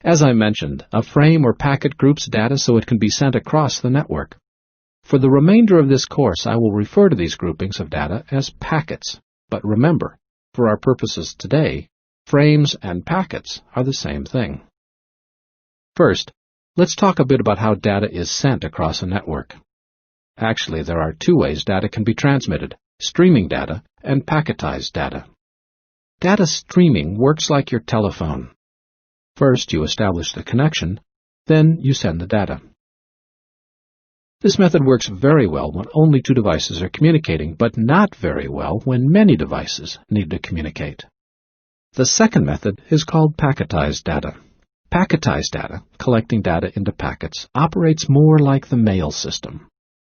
As I mentioned, a frame or packet groups data so it can be sent across the network. For the remainder of this course, I will refer to these groupings of data as packets. But remember, for our purposes today, frames and packets are the same thing. First, let's talk a bit about how data is sent across a network. Actually, there are two ways data can be transmitted: streaming data and packetized data. Data streaming works like your telephone. First, you establish the connection, then you send the data. This method works very well when only two devices are communicating, but not very well when many devices need to communicate. The second method is called packetized data. Packetized data, collecting data into packets, operates more like the mail system.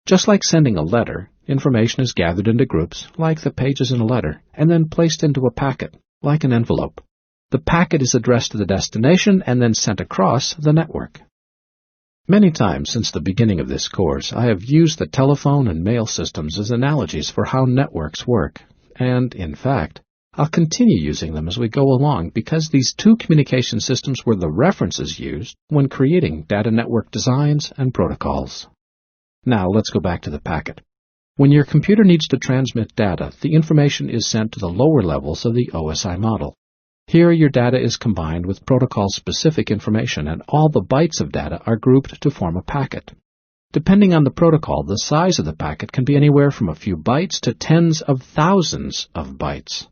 Just like sending a letter, information is gathered into groups, like the pages in a letter, and then placed into a packet, like an envelope. The packet is addressed to the destination and then sent across the network. Many times since the beginning of this course, I have used the telephone and mail systems as analogies for how networks work, and, in fact, I'll continue using them as we go along because these two communication systems were the references used when creating data network designs and protocols. Now let's go back to the packet. When your computer needs to transmit data, the information is sent to the lower levels of the OSI model. Here your data is combined with protocol-specific information, and all the bytes of data are grouped to form a packet. Depending on the protocol, the size of the packet can be anywhere from a few bytes to tens of thousands of bytes.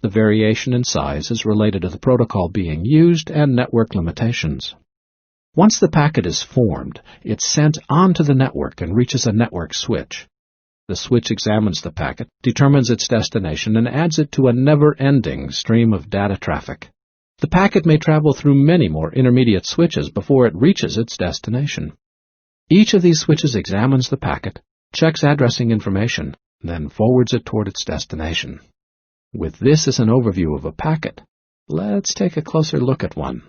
The variation in size is related to the protocol being used and network limitations. Once the packet is formed, it's sent onto the network and reaches a network switch. The switch examines the packet, determines its destination, and adds it to a never-ending stream of data traffic. The packet may travel through many more intermediate switches before it reaches its destination. Each of these switches examines the packet, checks addressing information, then forwards it toward its destination. With this as an overview of a packet, let's take a closer look at one.